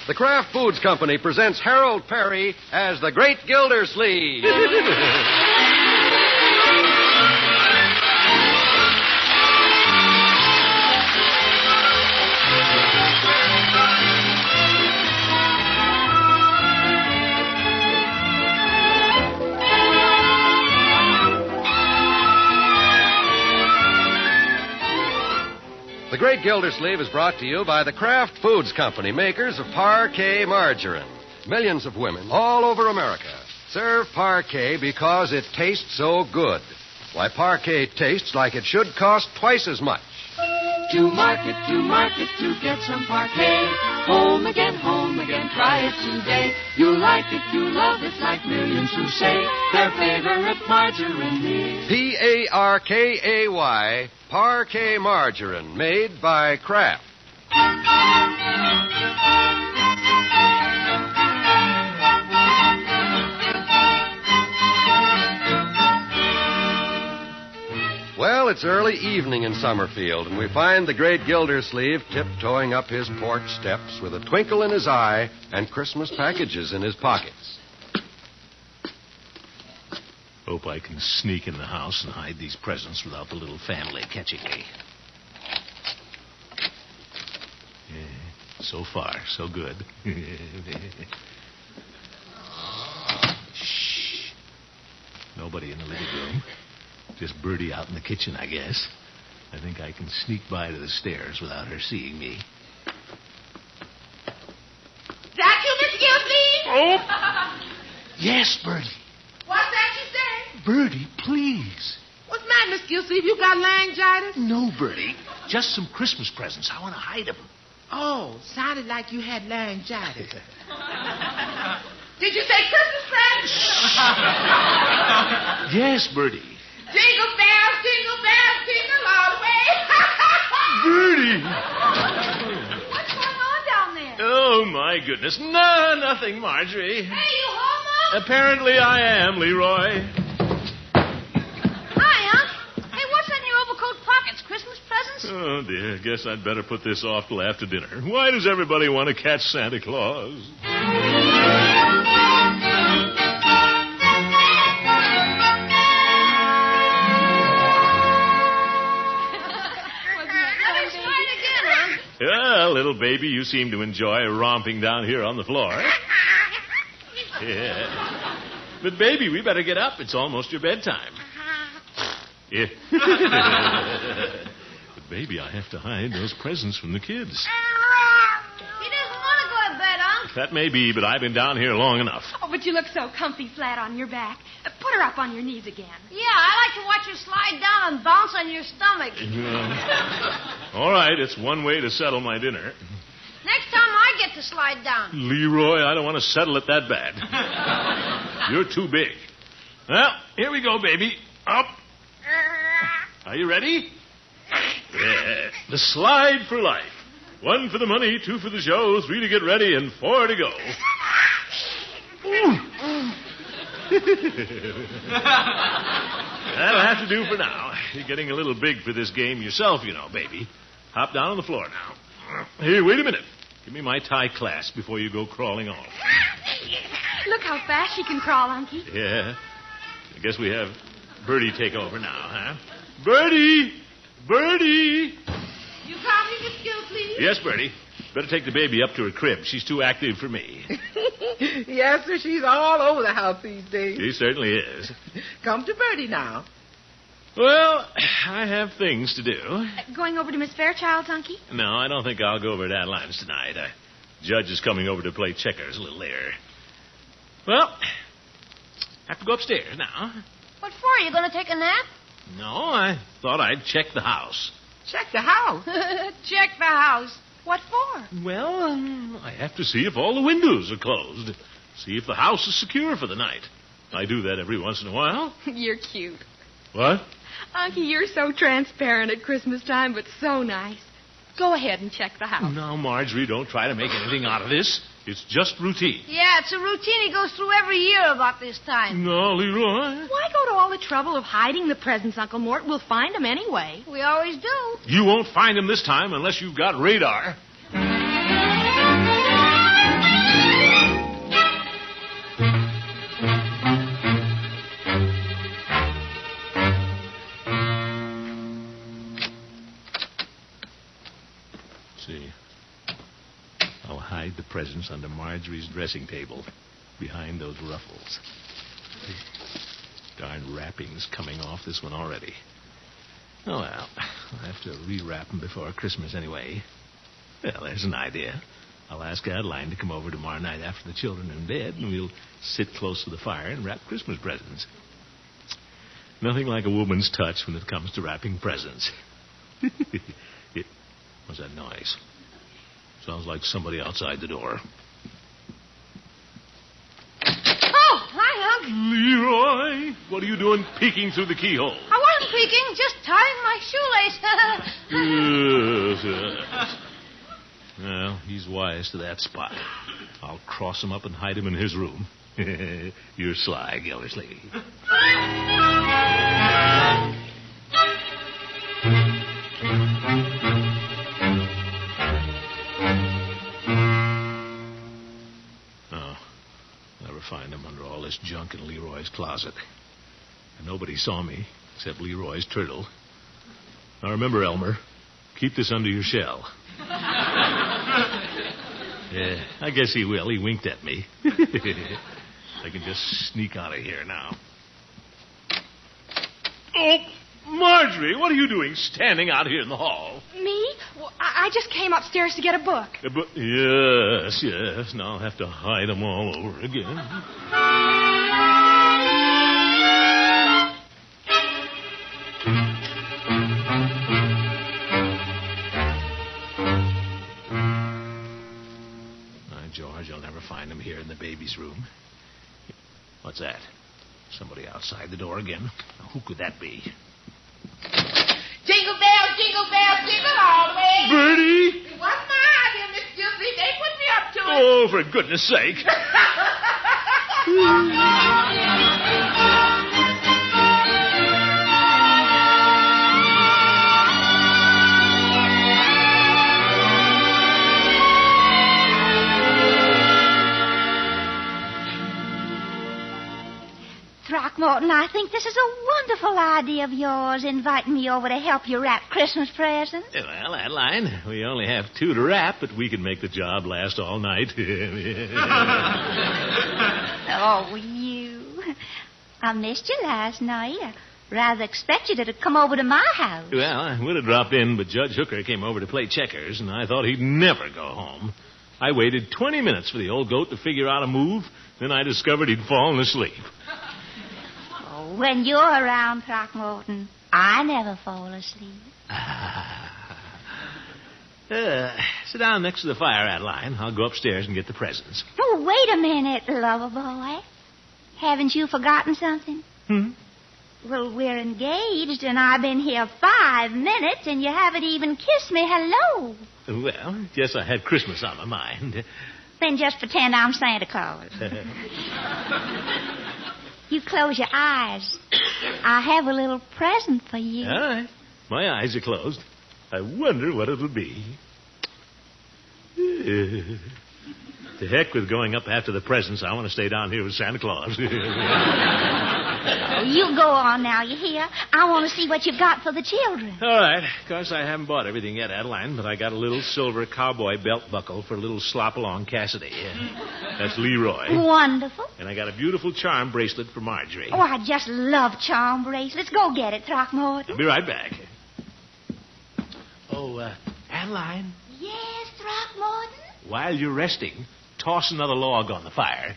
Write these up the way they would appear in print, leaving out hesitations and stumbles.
The Kraft Foods Company presents Harold Perry as the Great Gildersleeve. The Great Gildersleeve is brought to you by the Kraft Foods Company, makers of Parquet margarine. Millions of women all over America serve Parquet because it tastes so good. Why, Parquet tastes like it should cost twice as much. To market, to get some Parquet. Home again, try it today. You'll like it, you'll love it, like millions who say their favorite margarine is Parkay, Parquet margarine, made by Kraft. Well, it's early evening in Summerfield, and we find the Great Gildersleeve tiptoeing up his porch steps with a twinkle in his eye and Christmas packages in his pockets. Hope I can sneak in the house and hide these presents without the little family catching me. So far, so good. Shh. Nobody in the living room. Just Birdie out in the kitchen, I guess. I think I can sneak by to the stairs without her seeing me. That you, Miss Gildersleeve? Oh! Yes, Birdie. What's that you say? Birdie, please. What's the matter, Miss Gildersleeve? You got laryngitis? No, Birdie. Just some Christmas presents. I want to hide them. Oh, sounded like you had laryngitis. Did you say Christmas presents? Yes, Birdie. Jingle bells, jingle all the way. Birdie! What's going on down there? Oh, my goodness. No, nothing, Marjorie. Hey, you home, Unc? Apparently I am, Leroy. Hi, Unc. Hey, what's in your overcoat pockets? Christmas presents? Oh, dear. Guess I'd better put this off till after dinner. Why does everybody want to catch Santa Claus? Yeah, little baby, you seem to enjoy romping down here on the floor. Yeah. But, baby, we better get up. It's almost your bedtime. Yeah. But, baby, I have to hide those presents from the kids. He doesn't want to go to bed, Unc. That may be, but I've been down here long enough. Oh, but you look so comfy flat on your back. Put her up on your knees again. Yeah, I like to watch you slide down and bounce on your stomach. All right, it's one way to settle my dinner. Next time I get to slide down. Leroy, I don't want to settle it that bad. You're too big. Well, here we go, baby. Up. Are you ready? Yeah. The slide for life. 1 for the money, 2 for the show, 3 to get ready, and 4 to go. That'll have to do for now. You're getting a little big for this game yourself, you know, baby. Hop down on the floor now. Here, wait a minute. Give me my tie clasp before you go crawling off. Look how fast she can crawl, Unky. Yeah. I guess we have Birdie take over now, huh? Birdie! Birdie! You call me Miss Gildersleeve? Yes, Birdie. Better take the baby up to her crib. She's too active for me. Yes, sir. She's all over the house these days. She certainly is. Come to Birdie now. Well, I have things to do. Going over to Miss Fairchild's, Unky? No, I don't think I'll go over to Adeline's tonight. Judge is coming over to play checkers a little later. Well, have to go upstairs now. What for? You going to take a nap? No, I thought I'd check the house. Check the house. Check the house. What for? Well, I have to see if all the windows are closed. See if the house is secure for the night. I do that every once in a while. You're cute. What? Unky, you're so transparent at Christmas time, but so nice. Go ahead and check the house. Now, Marjorie, don't try to make anything out of this. It's just routine. Yeah, it's a routine he goes through every year about this time. No, Leroy. Why go to all the trouble of hiding the presents, Uncle Mort? We'll find them anyway. We always do. You won't find them this time unless you've got radar. hide the presents under Marjorie's dressing table, behind those ruffles. Darn wrappings coming off this one already. Oh, well, I'll have to rewrap them before Christmas anyway. Well, there's an idea. I'll ask Adeline to come over tomorrow night after the children are in bed, and we'll sit close to the fire and wrap Christmas presents. Nothing like a woman's touch when it comes to wrapping presents. What's that noise? Sounds like somebody outside the door. Oh, hi, Unc. Leroy, what are you doing peeking through the keyhole? I wasn't peeking, just tying my shoelace. Yes. Well, he's wise to that spot. I'll cross him up and hide him in his room. You're sly, Gildersleeve. Oh, never find him under all this junk in Leroy's closet. And nobody saw me except Leroy's turtle. Now remember, Elmer, keep this under your shell. Yeah, I guess he will. He winked at me. I can just sneak out of here now. Oh, Marjorie, what are you doing standing out here in the hall? Me? Well, I just came upstairs to get a book. Yes. Now I'll have to hide them all over again. George, you'll never find him here in the baby's room. What's that? Somebody outside the door again? Now, who could that be? Jingle bells, jingle all the way. Birdie! It wasn't my idea, Miss Gildersleeve. They put me up to it. Oh, for goodness sake. Throckmorton, I think this is a wonderful idea of yours, inviting me over to help you wrap Christmas presents. Well, Adeline, we only have 2 to wrap, but we can make the job last all night. Oh, you. I missed you last night. I rather expected you to come over to my house. Well, I would have dropped in, but Judge Hooker came over to play checkers, and I thought he'd never go home. I waited 20 minutes for the old goat to figure out a move, then I discovered he'd fallen asleep. When you're around, Throckmorton, I never fall asleep. Sit down next to the fire, Adeline. I'll go upstairs and get the presents. Oh, wait a minute, lover boy. Haven't you forgotten something? Well, we're engaged, and I've been here 5 minutes, and you haven't even kissed me hello. Well, guess I had Christmas on my mind. Then just pretend I'm Santa Claus. You close your eyes. I have a little present for you. All right. My eyes are closed. I wonder what it'll be. To heck with going up after the presents. I want to stay down here with Santa Claus. You go on now, you hear? I want to see what you've got for the children. All right. Of course, I haven't bought everything yet, Adeline, but I got a little silver cowboy belt buckle for a little slop-along Cassidy. That's Leroy. Wonderful. And I got a beautiful charm bracelet for Marjorie. Oh, I just love charm bracelets. Go get it, Throckmorton. I'll be right back. Oh, Adeline. Yes, Throckmorton? While you're resting, toss another log on the fire.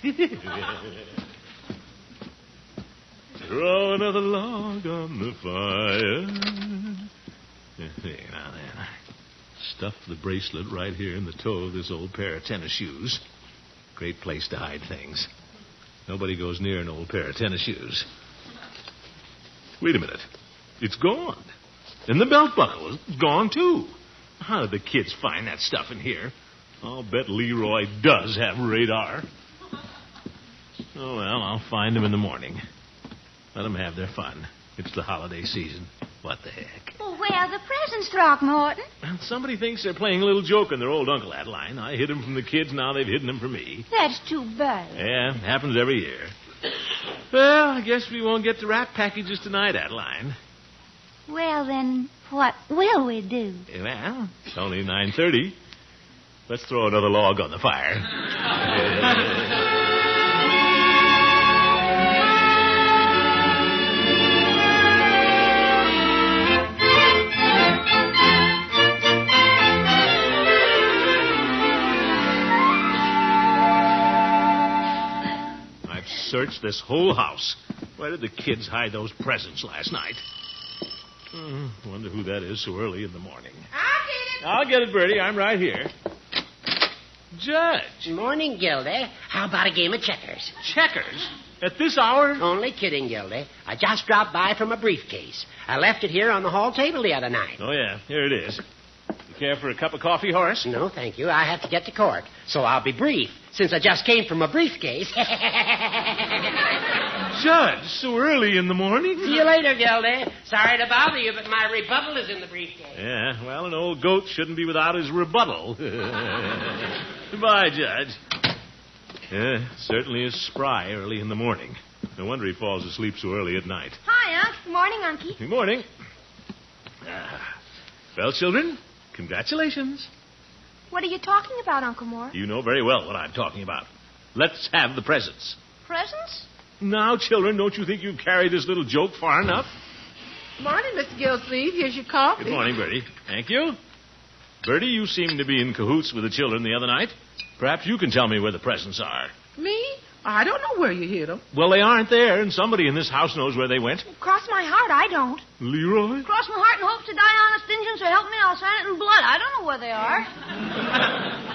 Throw another log on the fire. There, now then. Stuff the bracelet right here in the toe of this old pair of tennis shoes. Great place to hide things. Nobody goes near an old pair of tennis shoes. Wait a minute. It's gone. And the belt buckle is gone, too. How did the kids find that stuff in here? I'll bet Leroy does have radar. Oh, well, I'll find him in the morning. Let them have their fun. It's the holiday season. What the heck? Well, where are the presents, Throckmorton? Well, somebody thinks they're playing a little joke on their old Uncle Adeline. I hid them from the kids, now they've hidden them from me. That's too bad. Yeah, happens every year. Well, I guess we won't get to wrap packages tonight, Adeline. Well, then, what will we do? Well, it's only 9:30. Let's throw another log on the fire. I've searched this whole house. Where did the kids hide those presents last night? Wonder who that is so early in the morning. I'll get it, Birdie. I'm right here. Judge. Morning, Gildy. How about a game of checkers? Checkers? At this hour? Only kidding, Gildy. I just dropped by from a briefcase. I left it here on the hall table the other night. Oh, yeah. Here it is. You care for a cup of coffee, Horace? No, thank you. I have to get to court. So I'll be brief, since I just came from a briefcase. Judge, so early in the morning? See you later, Gildy. Sorry to bother you, but my rebuttal is in the briefcase. Yeah, well, an old goat shouldn't be without his rebuttal. Goodbye, Judge. Yeah, certainly is spry early in the morning. No wonder he falls asleep so early at night. Hi, Unc. Good morning, Unky. Good morning. Well, children, congratulations. What are you talking about, Uncle Moore? You know very well what I'm talking about. Let's have the presents. Presents? Now, children, don't you think you've carried this little joke far enough? Morning, Mr. Gildersleeve. Here's your coffee. Good morning, Birdie. Thank you. Birdie, you seemed to be in cahoots with the children the other night. Perhaps you can tell me where the presents are. Me? I don't know where you hid them. Well, they aren't there, and somebody in this house knows where they went. Cross my heart, I don't. Leroy? Cross my heart and hope to die honest Indian, so help me, I'll sign it in blood. I don't know where they are.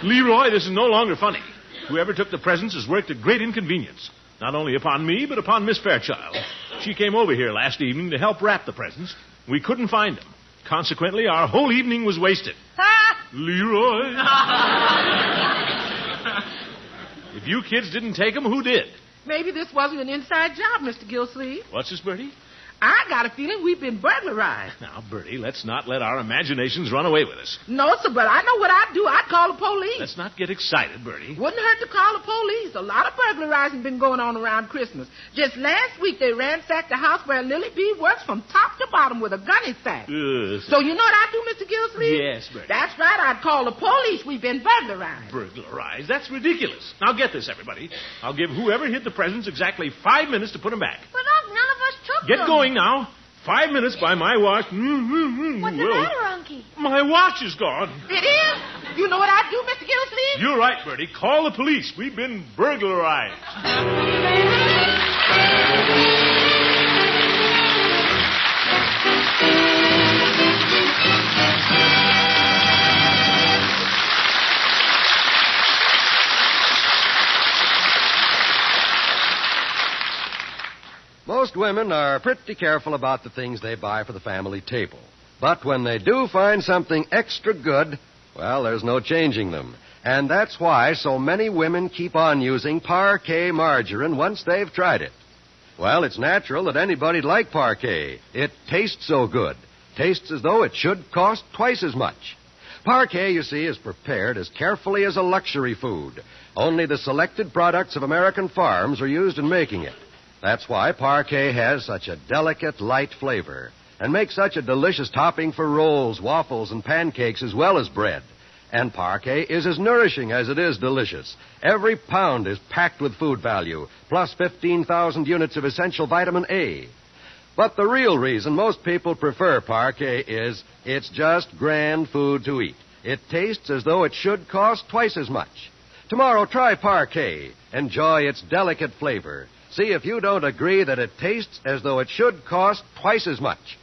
Leroy, this is no longer funny. Whoever took the presents has worked at great inconvenience. Not only upon me, but upon Miss Fairchild. She came over here last evening to help wrap the presents. We couldn't find them. Consequently, our whole evening was wasted. Ha! Leroy. If you kids didn't take them, who did? Maybe this wasn't an inside job, Mr. Gildersleeve. What's this, Birdie? I got a feeling we've been burglarized. Now, Birdie, let's not let our imaginations run away with us. No, sir, but I know what I'd do. I'd call the police. Let's not get excited, Birdie. Wouldn't hurt to call the police. A lot of burglarizing been going on around Christmas. Just last week, they ransacked the house where Lily B works from top to bottom with a gunny sack. So you know what I'd do, Mr. Gildersleeve? Yes, Birdie. That's right. I'd call the police. We've been burglarized. Burglarized? That's ridiculous. Now, get this, everybody. I'll give whoever hid the presents exactly 5 minutes to put them back. But, Unc, none of us took them. Get going now. 5 minutes by my watch. What's the matter, Unky? My watch is gone. It is? You know what I'd do, Mr. Gildersleeve? You're right, Birdie. Call the police. We've been burglarized. Most women are pretty careful about the things they buy for the family table. But when they do find something extra good, well, there's no changing them. And that's why so many women keep on using Parquet margarine once they've tried it. Well, it's natural that anybody'd like Parquet. It tastes so good. Tastes as though it should cost twice as much. Parquet, you see, is prepared as carefully as a luxury food. Only the selected products of American farms are used in making it. That's why Parquet has such a delicate, light flavor and makes such a delicious topping for rolls, waffles, and pancakes as well as bread. And Parquet is as nourishing as it is delicious. Every pound is packed with food value, plus 15,000 units of essential vitamin A. But the real reason most people prefer Parquet is it's just grand food to eat. It tastes as though it should cost twice as much. Tomorrow, try Parquet. Enjoy its delicate flavor. See if you don't agree that it tastes as though it should cost twice as much.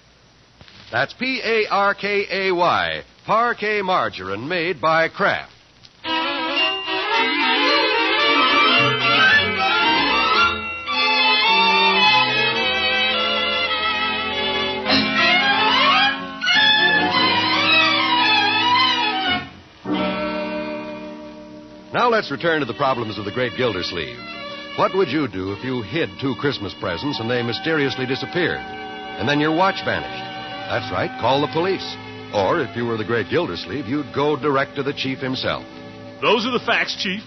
That's Parkay, Parquet margarine made by Kraft. Now let's return to the problems of the great Gildersleeve. What would you do if you hid 2 Christmas presents and they mysteriously disappeared? And then your watch vanished? That's right, call the police. Or, if you were the great Gildersleeve, you'd go direct to the chief himself. Those are the facts, Chief.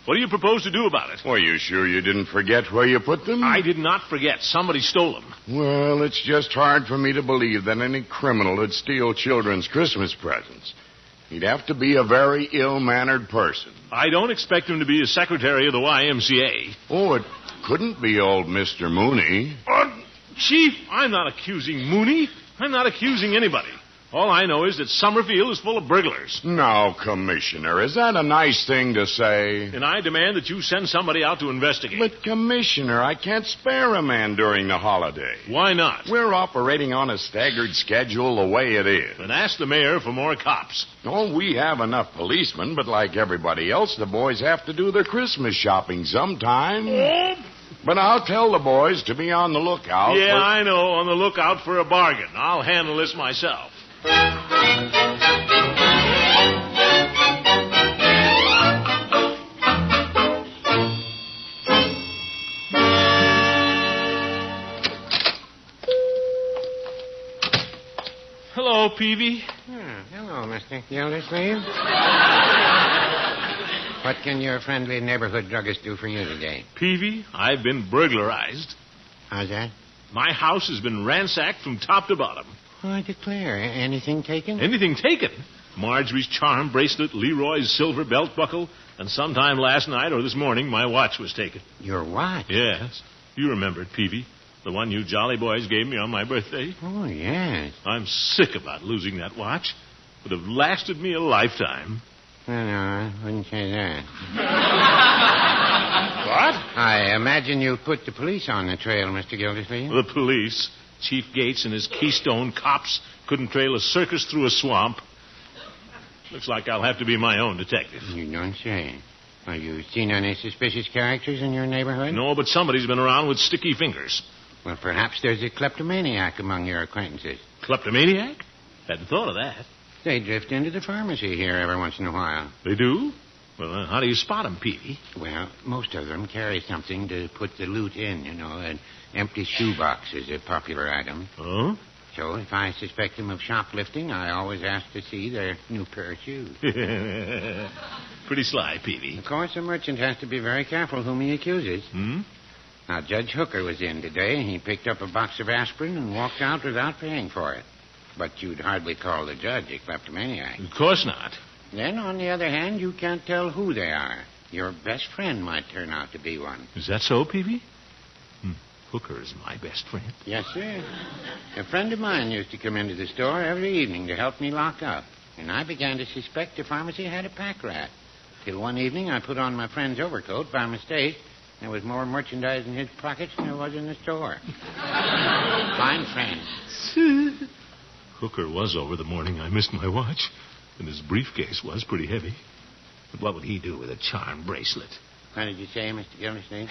What do you propose to do about it? Well, you sure you didn't forget where you put them? I did not forget. Somebody stole them. Well, it's just hard for me to believe that any criminal would steal children's Christmas presents. He'd have to be a very ill-mannered person. I don't expect him to be a secretary of the YMCA. Oh, it couldn't be old Mr. Mooney. Chief, I'm not accusing Mooney. I'm not accusing anybody. All I know is that Summerfield is full of burglars. Now, Commissioner, is that a nice thing to say? And I demand that you send somebody out to investigate. But, Commissioner, I can't spare a man during the holiday. Why not? We're operating on a staggered schedule the way it is. Then ask the mayor for more cops. Oh, we have enough policemen, but like everybody else, the boys have to do their Christmas shopping sometime. But I'll tell the boys to be on the lookout. Yeah, I know. On the lookout for a bargain. I'll handle this myself. Hello, Peavy. Hello, Mr. Gildersleeve. What can your friendly neighborhood druggist do for you today? Peavy, I've been burglarized. How's that? My house has been ransacked from top to bottom. Oh, I declare. Anything taken? Anything taken? Marjorie's charm bracelet, Leroy's silver belt buckle, and sometime last night or this morning, my watch was taken. Your watch? Yes. You remember it, Peavy. The one you jolly boys gave me on my birthday. Oh, yes. I'm sick about losing that watch. It would have lasted me a lifetime. No, I wouldn't say that. What? I imagine you put the police on the trail, Mr. Gildersleeve. The police. Chief Gates and his Keystone cops couldn't trail a circus through a swamp. Looks like I'll have to be my own detective. You don't say. Have you seen any suspicious characters in your neighborhood? No, but somebody's been around with sticky fingers. Well, perhaps there's a kleptomaniac among your acquaintances. Kleptomaniac? Hadn't thought of that. They drift into the pharmacy here every once in a while. They do? Well, how do you spot them, Peavy? Well, most of them carry something to put the loot in, An empty shoebox is a popular item. Oh? So if I suspect them of shoplifting, I always ask to see their new pair of shoes. Pretty sly, Peavy. Of course, a merchant has to be very careful whom he accuses. Hmm? Now, Judge Hooker was in today. He picked up a box of aspirin and walked out without paying for it. But you'd hardly call the judge a kleptomaniac. Of course not. Then, on the other hand, you can't tell who they are. Your best friend might turn out to be one. Is that so, Peavy? Hooker is my best friend. Yes, sir. A friend of mine used to come into the store every evening to help me lock up. And I began to suspect the pharmacy had a pack rat. Till one evening I put on my friend's overcoat by mistake. There was more merchandise in his pockets than there was in the store. Fine friend. Hooker was over the morning I missed my watch, and his briefcase was pretty heavy. But what would he do with a charm bracelet? What did you say, Mr. Gildersleeve?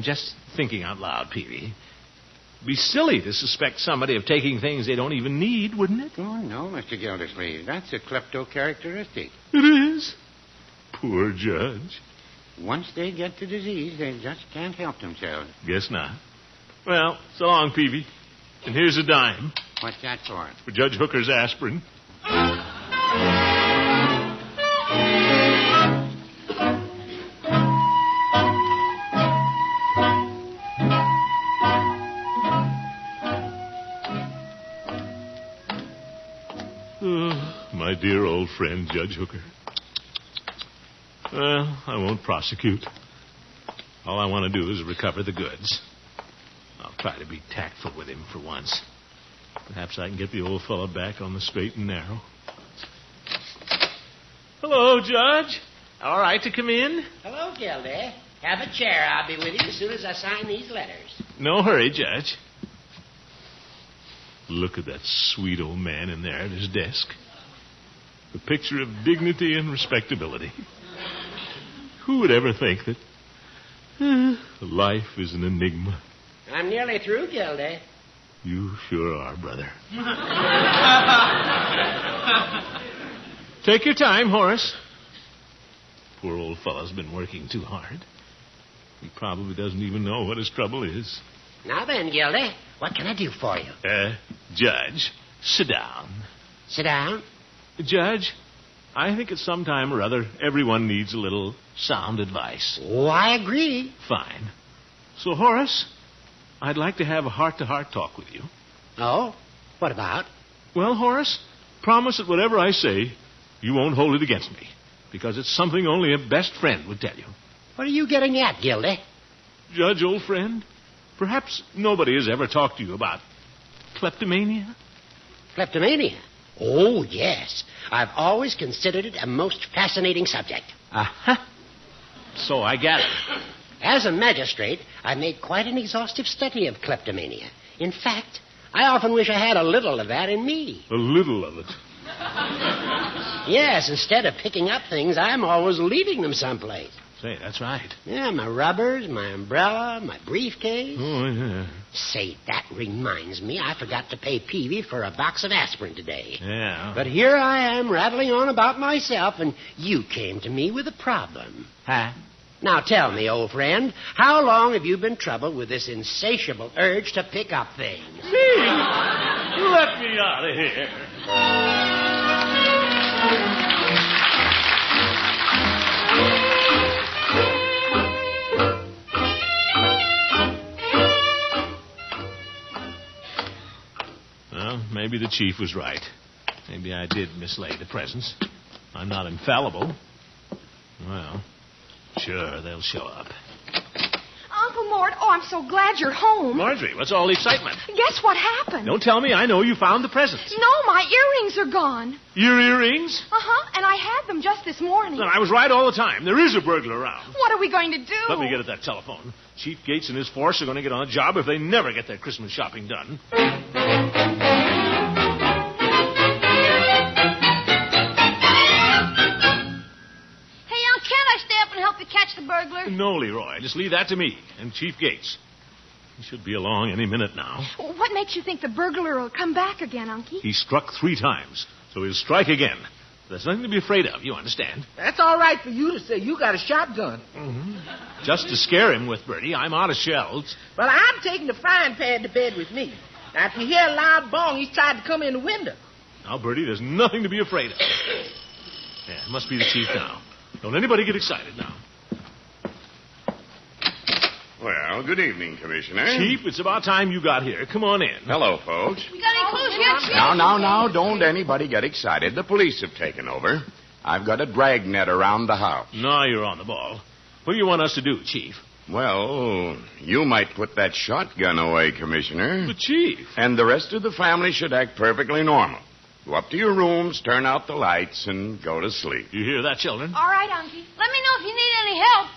Just thinking out loud, Peavy. Be silly to suspect somebody of taking things they don't even need, wouldn't it? Oh, no, Mr. Gildersleeve. That's a klepto characteristic. It is. Poor judge. Once they get the disease, they just can't help themselves. Guess not. Well, so long, Peavy. And here's a dime. What's that for? For Judge Hooker's aspirin. My dear old friend, Judge Hooker. Well, I won't prosecute. All I want to do is recover the goods. I'll try to be tactful with him for once. Perhaps I can get the old fellow back on the straight and narrow. Hello, Judge. All right to come in? Hello, Gildy. Have a chair. I'll be with you as soon as I sign these letters. No hurry, Judge. Look at that sweet old man in there at his desk. The picture of dignity and respectability. Who would ever think that life is an enigma? I'm nearly through, Gildy. You sure are, brother. Take your time, Horace. Poor old fellow's been working too hard. He probably doesn't even know what his trouble is. Now then, Gildy, what can I do for you? Judge, sit down. Sit down. Judge, I think at some time or other, everyone needs a little sound advice. Oh, I agree. Fine. So, Horace, I'd like to have a heart-to-heart talk with you. Oh? What about? Well, Horace, promise that whatever I say, you won't hold it against me. Because it's something only a best friend would tell you. What are you getting at, Gildy? Judge, old friend, perhaps nobody has ever talked to you about kleptomania? Kleptomania? Oh, yes. I've always considered it a most fascinating subject. Uh-huh. So I gather. As a magistrate, I made quite an exhaustive study of kleptomania. In fact, I often wish I had a little of that in me. A little of it? Yes, instead of picking up things, I'm always leaving them someplace. Say, that's right. Yeah, my rubbers, my umbrella, my briefcase. Oh, yeah. Say, that reminds me, I forgot to pay Peavy for a box of aspirin today. Yeah. But here I am rattling on about myself, and you came to me with a problem. Huh? Now tell me, old friend, how long have you been troubled with this insatiable urge to pick up things? Me? Let me out of here. Well, maybe the chief was right. Maybe I did mislay the presents. I'm not infallible. Well, sure, they'll show up. Uncle Mort, oh, I'm so glad you're home. Marjorie, what's all the excitement? Guess what happened? Don't tell me. I know you found the presents. No, my earrings are gone. Your earrings? Uh-huh, and I had them just this morning. Well, I was right all the time. There is a burglar around. What are we going to do? Let me get at that telephone. Chief Gates and his force are going to get on a job if they never get their Christmas shopping done. Catch the burglar? No, Leroy. Just leave that to me and Chief Gates. He should be along any minute now. What makes you think the burglar will come back again, Unky? He struck 3 times, so he'll strike again. There's nothing to be afraid of, you understand? That's all right for you to say. You got a shotgun. Mm-hmm. Just to scare him with, Birdie. I'm out of shells. Well, I'm taking the frying pan to bed with me. Now, if you hear a loud bong, he's tried to come in the window. Now, Birdie, there's nothing to be afraid of. Yeah, it must be the chief now. Don't anybody get excited now. Well, good evening, Commissioner. Chief, it's about time you got here. Come on in. Hello, folks. We got any clues yet, Chief? Now, don't anybody get excited. The police have taken over. I've got a dragnet around the house. Now you're on the ball. What do you want us to do, Chief? Well, you might put that shotgun away, Commissioner. But, Chief. And the rest of the family should act perfectly normal. Go up to your rooms, turn out the lights, and go to sleep. You hear that, children? All right, Unky. Let me know if you need any help.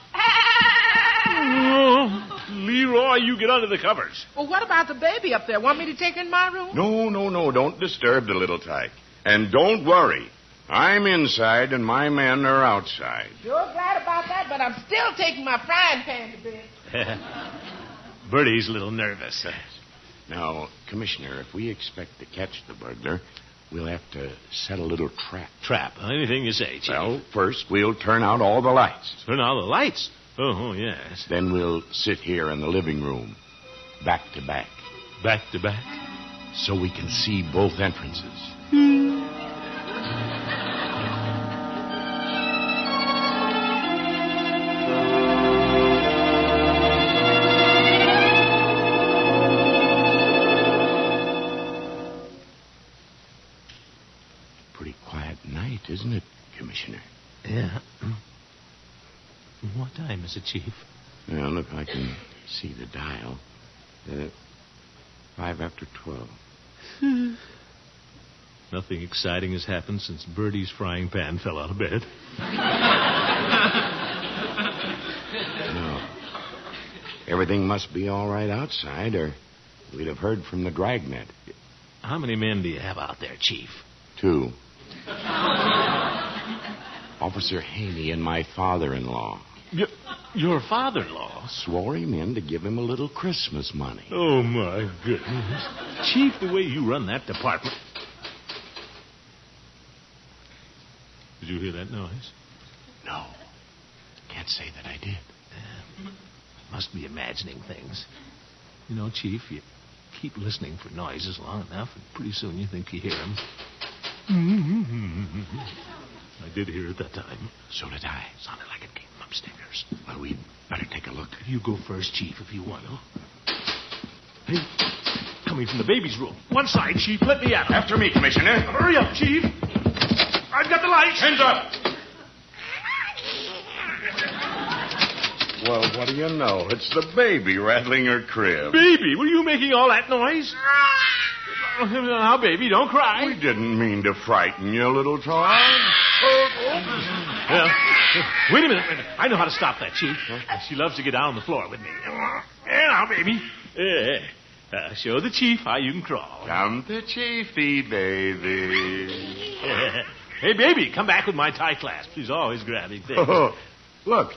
Oh, Leroy, you get under the covers. Well, what about the baby up there? Want me to take her in my room? No. Don't disturb the little tyke. And don't worry. I'm inside and my men are outside. Sure glad about that, but I'm still taking my frying pan to bed. Birdie's a little nervous. Now, Commissioner, if we expect to catch the burglar, we'll have to set a little trap. Trap? Anything you say, Chief. Well, first we'll turn out all the lights. Turn out the lights? Oh, yes. Then we'll sit here in the living room, back to back. Back to back? So we can see both entrances. Pretty quiet night, isn't it, Commissioner? Yeah. What time is it, Chief? Well, look, I can see the dial. 5 after 12. Nothing exciting has happened since Birdie's frying pan fell out of bed. No. Everything must be all right outside, or we'd have heard from the dragnet. How many men do you have out there, Chief? 2. Officer Haney and my father-in-law. Your father-in-law? Swore him in to give him a little Christmas money. Oh, my goodness. Chief, the way you run that department. Did you hear that noise? No. Can't say that I did. Must be imagining things. You know, Chief, you keep listening for noises long enough, and pretty soon you think you hear them. I did hear it that time. So did I. Sounded like it came from upstairs. Well, we'd better take a look. You go first, Chief, if you want to. Hey, coming from the baby's room. One side, Chief. Let me out. After me, Commissioner. Hurry up, Chief. I've got the lights. Hands up. Well, what do you know? It's the baby rattling her crib. Baby, were you making all that noise? Now, baby, don't cry. We didn't mean to frighten you, little toy. Well, wait a minute. I know how to stop that, Chief. She loves to get down on the floor with me. There now, baby. Show the Chief how you can crawl. Come to Chiefy, baby. Hey, baby, come back with my tie clasp. She's always grabbing things. Oh, look.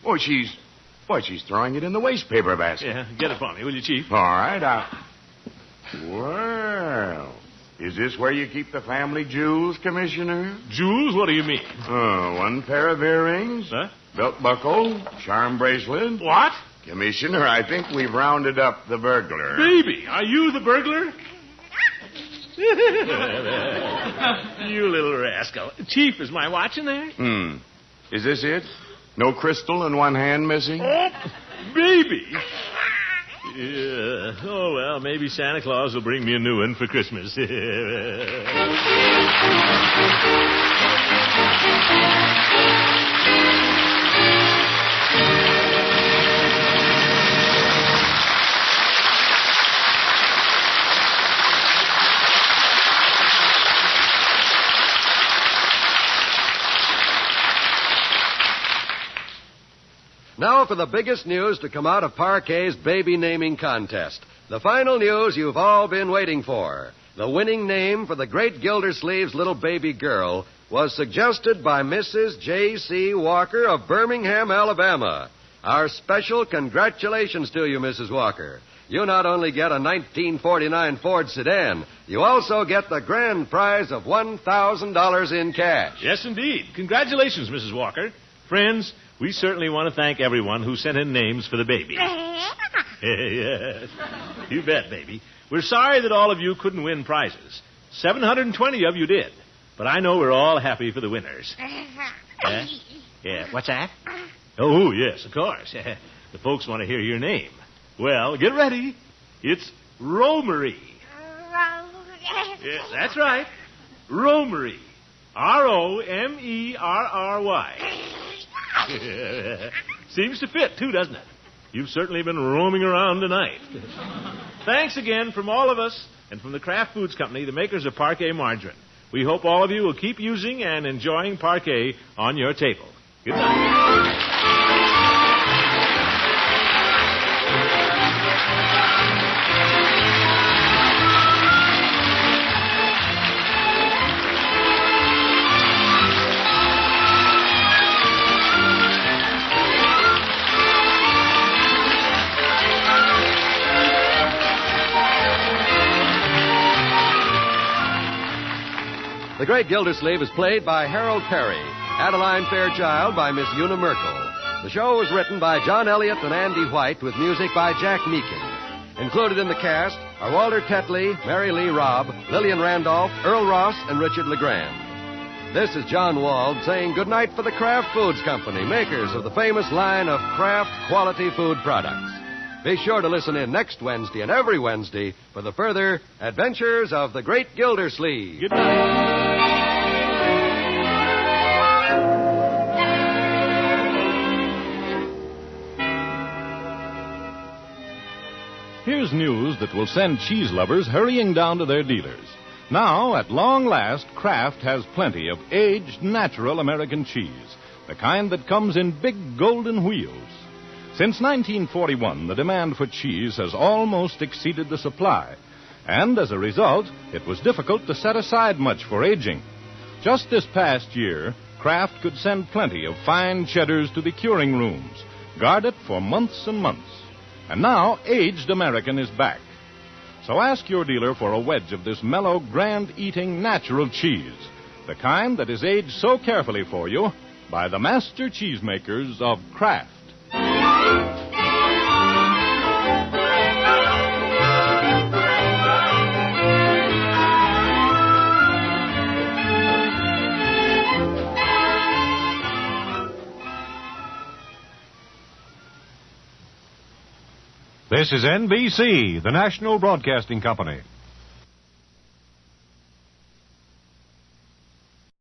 Oh, she's throwing it in the waste paper basket. Yeah, get it for me, will you, Chief? All right, Well, is this where you keep the family jewels, Commissioner? Jewels? What do you mean? Oh, one pair of earrings, belt buckle, charm bracelet. What? Commissioner, I think we've rounded up the burglar. Baby, are you the burglar? You little rascal. Chief, is my watch in there? Is this it? No crystal and one hand missing? Baby! Yeah. Oh, well, maybe Santa Claus will bring me a new one for Christmas. Now for the biggest news to come out of Parquet's baby naming contest. The final news you've all been waiting for. The winning name for the great Gildersleeves' little baby girl was suggested by Mrs. J.C. Walker of Birmingham, Alabama. Our special congratulations to you, Mrs. Walker. You not only get a 1949 Ford sedan, you also get the grand prize of $1,000 in cash. Yes, indeed. Congratulations, Mrs. Walker. Friends, we certainly want to thank everyone who sent in names for the baby. Yes. You bet, baby. We're sorry that all of you couldn't win prizes. 720 of you did. But I know we're all happy for the winners. Yeah, what's that? Oh, yes, of course. The folks want to hear your name. Well, get ready. It's Romery. Yes, that's right. Romery. Romerry. Seems to fit, too, doesn't it? You've certainly been roaming around tonight. Thanks again from all of us and from the Kraft Foods Company, the makers of Parquet Margarine. We hope all of you will keep using and enjoying Parquet on your table. Good night. The Great Gildersleeve is played by Harold Perry. Adeline Fairchild by Miss Una Merkel. The show was written by John Elliott and Andy White with music by Jack Meakin. Included in the cast are Walter Tetley, Mary Lee Robb, Lillian Randolph, Earl Ross, and Richard LeGrand. This is John Wald saying goodnight for the Kraft Foods Company, makers of the famous line of Kraft quality food products. Be sure to listen in next Wednesday and every Wednesday for the further adventures of the Great Gildersleeve. Good night. Here's news that will send cheese lovers hurrying down to their dealers. Now, at long last, Kraft has plenty of aged, natural American cheese, the kind that comes in big golden wheels. Since 1941, the demand for cheese has almost exceeded the supply, and as a result, it was difficult to set aside much for aging. Just this past year, Kraft could send plenty of fine cheddars to the curing rooms, guard it for months and months. And now, aged American is back. So ask your dealer for a wedge of this mellow, grand-eating, natural cheese, the kind that is aged so carefully for you by the master cheesemakers of Kraft. This is NBC, the national broadcasting company.